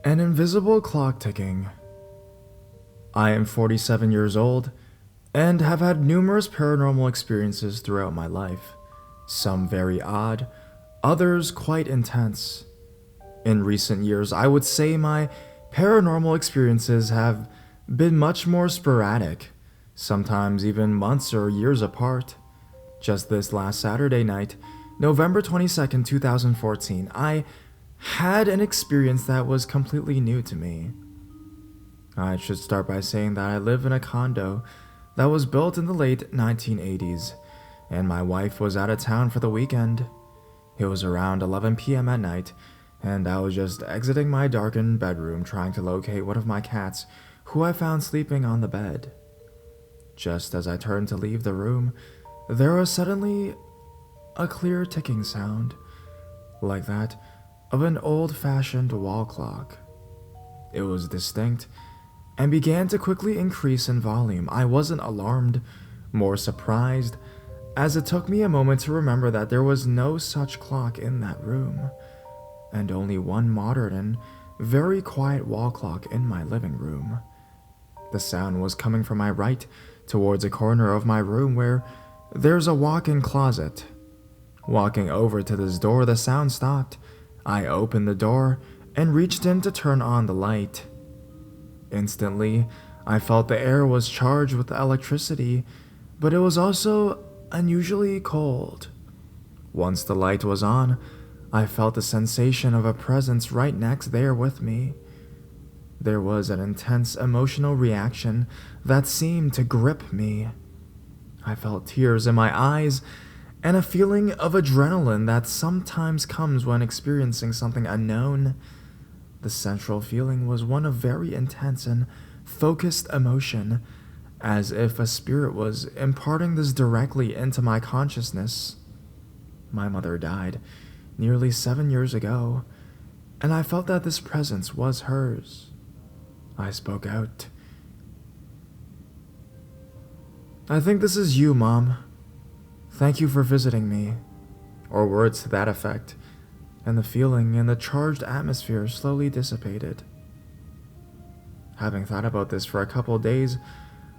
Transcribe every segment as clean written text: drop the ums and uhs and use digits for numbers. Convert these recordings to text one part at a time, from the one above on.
An invisible clock ticking. I am 47 years old and have had numerous paranormal experiences throughout my life, some very odd, others quite intense. In recent years, I would say my paranormal experiences have been much more sporadic, sometimes even months or years apart. Just this last Saturday night, November 22nd, 2014, I had an experience that was completely new to me. I should start by saying that I live in a condo that was built in the late 1980s, and my wife was out of town for the weekend. It was around 11 p.m. at night, and I was just exiting my darkened bedroom trying to locate one of my cats, who I found sleeping on the bed. Just as I turned to leave the room, there was suddenly a clear ticking sound, like that of an old-fashioned wall clock. It was distinct and began to quickly increase in volume. I wasn't alarmed, more surprised, as it took me a moment to remember that there was no such clock in that room, and only one modern and very quiet wall clock in my living room. The sound was coming from my right, towards a corner of my room where there's a walk-in closet. Walking over to this door, the sound stopped. I opened the door and reached in to turn on the light. Instantly, I felt the air was charged with electricity, but it was also unusually cold. Once the light was on, I felt the sensation of a presence right next there with me. There was an intense emotional reaction that seemed to grip me. I felt tears in my eyes and a feeling of adrenaline that sometimes comes when experiencing something unknown. The central feeling was one of very intense and focused emotion, as if a spirit was imparting this directly into my consciousness. My mother died nearly 7 years ago, and I felt that this presence was hers. I spoke out. "I think this is you, Mom. Thank you for visiting me," or words to that effect, and the feeling and the charged atmosphere slowly dissipated. Having thought about this for a couple days,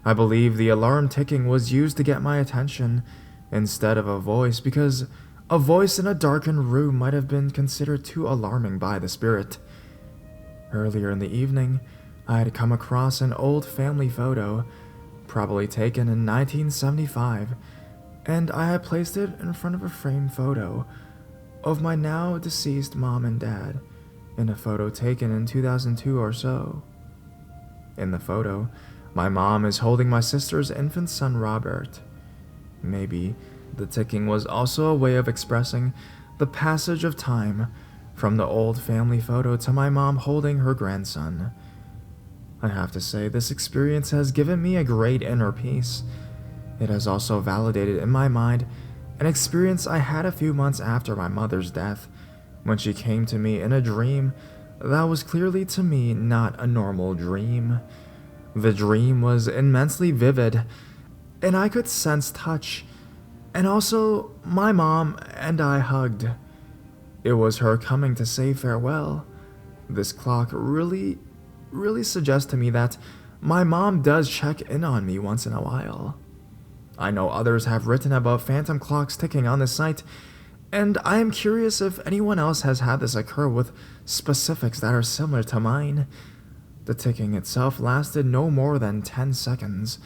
I believe the alarm ticking was used to get my attention instead of a voice, because a voice in a darkened room might have been considered too alarming by the spirit. Earlier in the evening, I had come across an old family photo, probably taken in 1975, and I had placed it in front of a framed photo of my now deceased mom and dad in a photo taken in 2002 or so. In the photo, my mom is holding my sister's infant son Robert. Maybe the ticking was also a way of expressing the passage of time from the old family photo to my mom holding her grandson. I have to say, this experience has given me a great inner peace. It has also validated in my mind an experience I had a few months after my mother's death, when she came to me in a dream that was clearly to me not a normal dream. The dream was immensely vivid, and I could sense touch, and also my mom and I hugged. It was her coming to say farewell. This clock really suggests to me that my mom does check in on me once in a while. I know others have written about phantom clocks ticking on this site, and I am curious if anyone else has had this occur with specifics that are similar to mine. The ticking itself lasted no more than 10 seconds.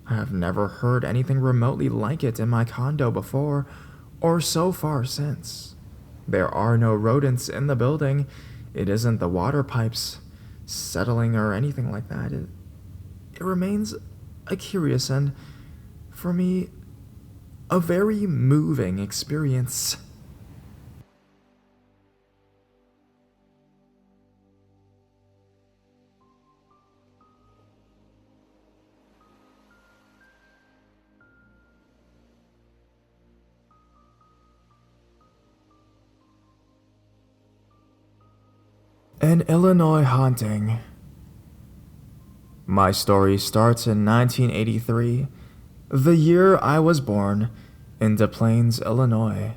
I have never heard anything remotely like it in my condo before, or so far since. There are no rodents in the building. It isn't the water pipes settling or anything like that. It remains a curious and, for me, a very moving experience. An Illinois haunting. My story starts in 1983, the year I was born, in Des Plaines, Illinois.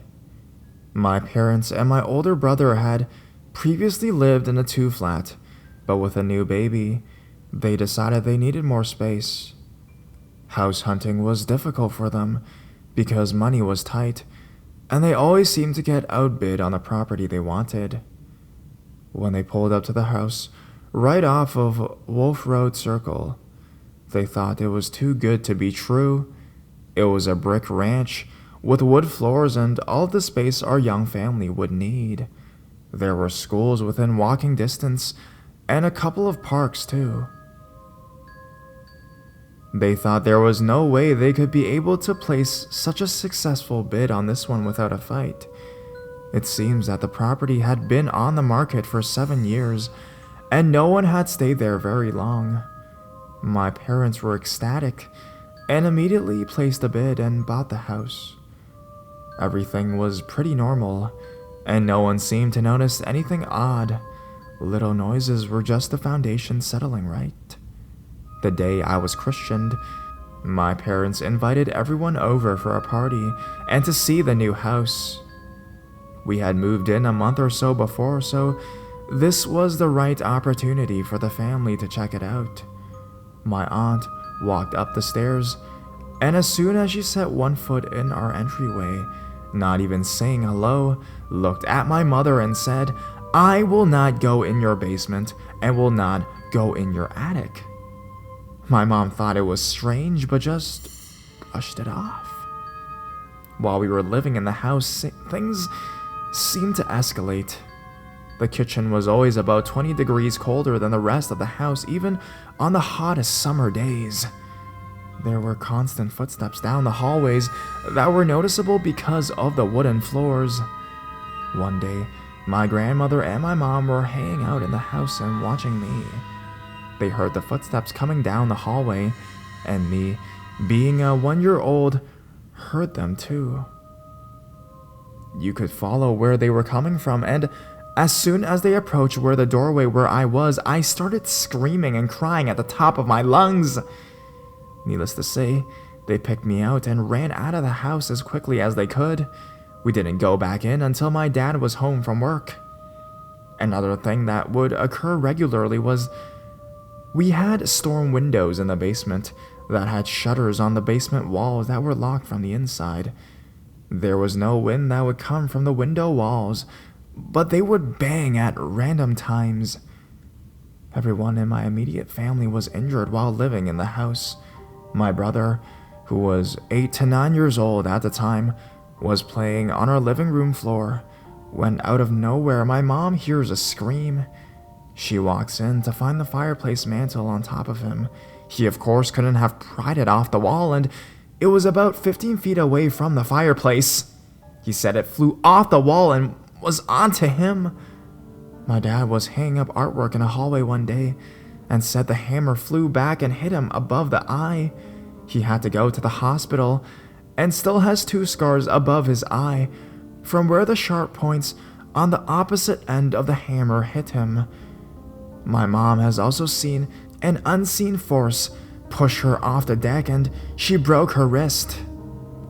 My parents and my older brother had previously lived in a two-flat But with a new baby, they decided they needed more space. House hunting was difficult for them because money was tight, and they always seemed to get outbid on the property they wanted. When they pulled up to the house, right off of Wolf Road Circle, they thought it was too good to be true. It was a brick ranch with wood floors and all the space our young family would need. There were schools within walking distance and a couple of parks too. They thought there was no way they could be able to place such a successful bid on this one without a fight. It seems that the property had been on the market for 7 years, and no one had stayed there very long. My parents were ecstatic and immediately placed a bid and bought the house. Everything was pretty normal, and no one seemed to notice anything odd. Little noises were just the foundation settling right. The day I was christened, my parents invited everyone over for a party and to see the new house. We had moved in a month or so before, so this was the right opportunity for the family to check it out. My aunt walked up the stairs, and as soon as she set one foot in our entryway, not even saying hello, looked at my mother and said, "I will not go in your basement and will not go in your attic." My mom thought it was strange, but just brushed it off. While we were living in the house, things seemed to escalate. The kitchen was always about 20 degrees colder than the rest of the house, even on the hottest summer days. There were constant footsteps down the hallways that were noticeable because of the wooden floors. One day, my grandmother and my mom were hanging out in the house and watching me. They heard the footsteps coming down the hallway, and me, being a 1-year-old, heard them too. You could follow where they were coming from, and as soon as they approached where the doorway where I was, I started screaming and crying at the top of my lungs. Needless to say, they picked me out and ran out of the house as quickly as they could. We didn't go back in until my dad was home from work. Another thing that would occur regularly was we had storm windows in the basement that had shutters on the basement walls that were locked from the inside. There was no wind that would come from the window walls, but they would bang at random times. Everyone in my immediate family was injured while living in the house. My brother, who was 8 to 9 years old at the time, was playing on our living room floor when out of nowhere my mom hears a scream. She walks in to find the fireplace mantle on top of him. He of course couldn't have pried it off the wall, and it was about 15 feet away from the fireplace. He said it flew off the wall and was onto him. My dad was hanging up artwork in a hallway one day and said the hammer flew back and hit him above the eye. He had to go to the hospital and still has 2 scars above his eye from where the sharp points on the opposite end of the hammer hit him. My mom has also seen an unseen force push her off the deck, and she broke her wrist.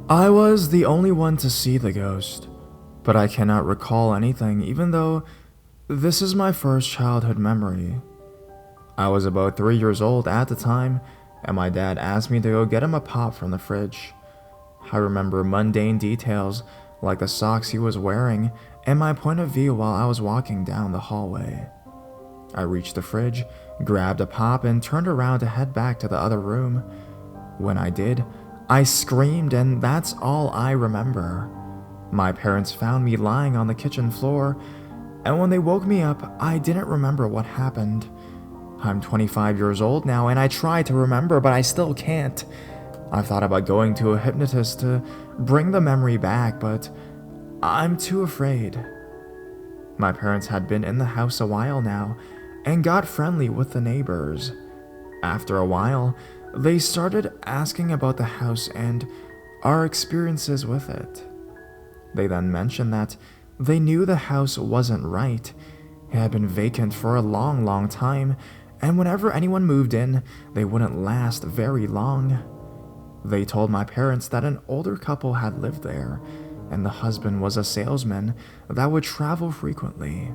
I was the only one to see the ghost, but I cannot recall anything, even though this is my first childhood memory. I was about 3 years old at the time, and my dad asked me to go get him a pop from the fridge. I remember mundane details like the socks he was wearing and my point of view while I was walking down the hallway. I reached the fridge, grabbed a pop, and turned around to head back to the other room. When I did, I screamed, and that's all I remember. My parents found me lying on the kitchen floor, and when they woke me up, I didn't remember what happened. I'm 25 years old now, and I try to remember, but I still can't. I've thought about going to a hypnotist to bring the memory back, but I'm too afraid. My parents had been in the house a while now, and got friendly with the neighbors. After a while, they started asking about the house and our experiences with it. They then mentioned that they knew the house wasn't right. It had been vacant for a long time, and whenever anyone moved in, they wouldn't last very long. They told my parents that an older couple had lived there, and the husband was a salesman that would travel frequently.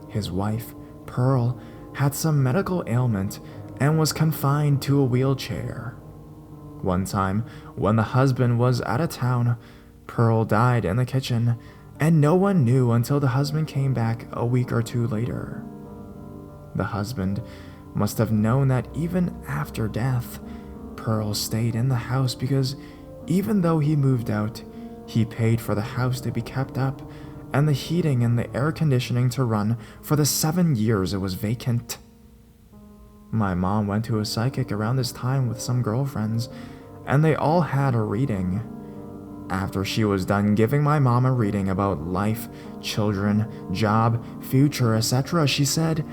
His wife, Pearl, had some medical ailment and was confined to a wheelchair. One time, when the husband was out of town, Pearl died in the kitchen, and no one knew until the husband came back a week or two later. The husband must have known that even after death, Pearl stayed in the house because even though he moved out, he paid for the house to be kept up and the heating and the air conditioning to run for the 7 years it was vacant. My mom went to a psychic around this time with some girlfriends, and they all had a reading. After she was done giving my mom a reading about life, children, job, future, etc., she said,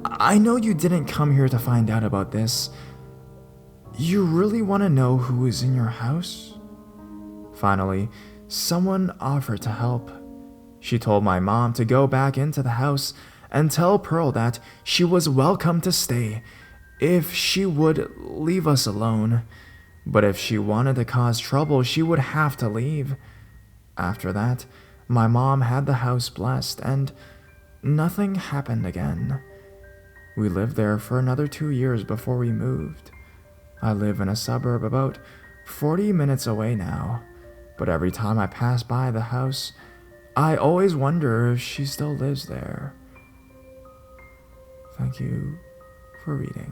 "I know you didn't come here to find out about this. You really want to know who is in your house?" Finally, someone offered to help. She told my mom to go back into the house and tell Pearl that she was welcome to stay if she would leave us alone, but if she wanted to cause trouble, she would have to leave. After that, my mom had the house blessed, and nothing happened again. We lived there for another 2 years before we moved. I live in a suburb about 40 minutes away now, but every time I pass by the house, I always wonder if she still lives there. Thank you for reading.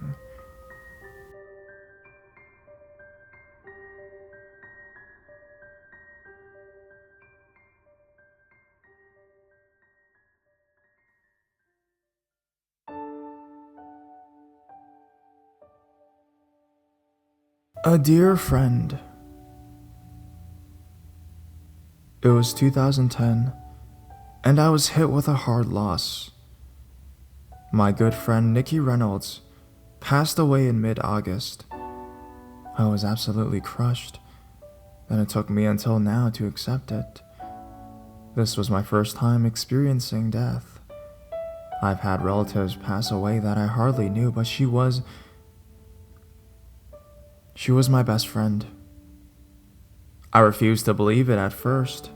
A dear friend. It was 2010, and I was hit with a hard loss. My good friend Nikki Reynolds passed away in mid-August. I was absolutely crushed, and it took me until now to accept it. This was my first time experiencing death. I've had relatives pass away that I hardly knew, but she was my best friend. I refused to believe it at first.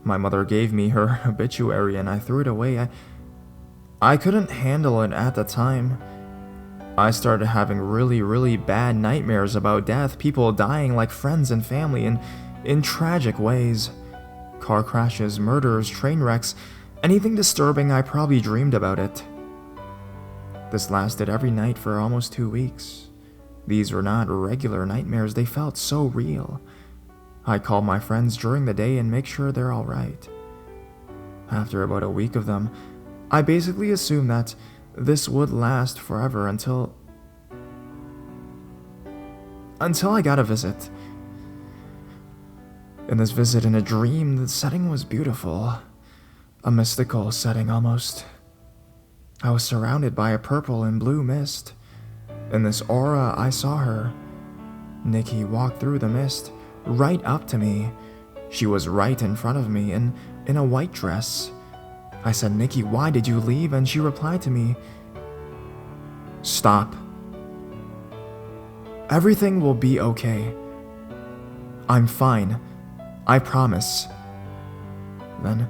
My mother gave me her obituary and I threw it away. I couldn't handle it at the time. I started having really bad nightmares about death, people dying like friends and family in tragic ways. Car crashes, murders, train wrecks, anything disturbing, I probably dreamed about it. This lasted every night for almost 2 weeks. These were not regular nightmares, they felt so real. I call my friends during the day and make sure they're alright. After about a week of them, I basically assumed that this would last forever until I got a visit. In this visit, in a dream, the setting was beautiful. A mystical setting almost. I was surrounded by a purple and blue mist. In this aura, I saw her. Nikki walked through the mist, right up to me. She was right in front of me, in a white dress. I said, "Nikki, why did you leave?" And she replied to me, "Stop. Everything will be okay. I'm fine. I promise." Then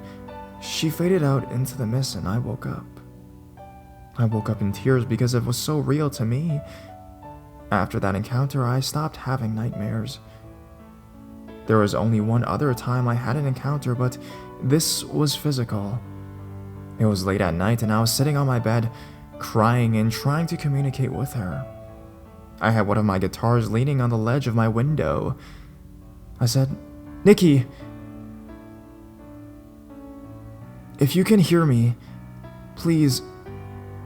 she faded out into the mist and I woke up. I woke up in tears because it was so real to me. After that encounter, I stopped having nightmares. There was only one other time I had an encounter, but this was physical. It was late at night and I was sitting on my bed, crying and trying to communicate with her. I had one of my guitars leaning on the ledge of my window. I said, "Nikki, if you can hear me, please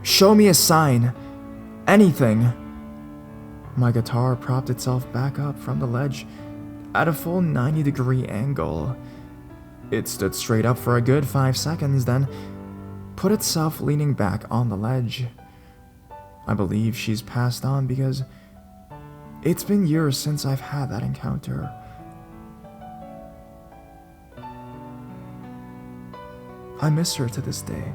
show me a sign, anything." My guitar propped itself back up from the ledge at a full 90-degree angle. It stood straight up for a good 5 seconds, then put itself leaning back on the ledge. I believe she's passed on because it's been years since I've had that encounter. I miss her to this day.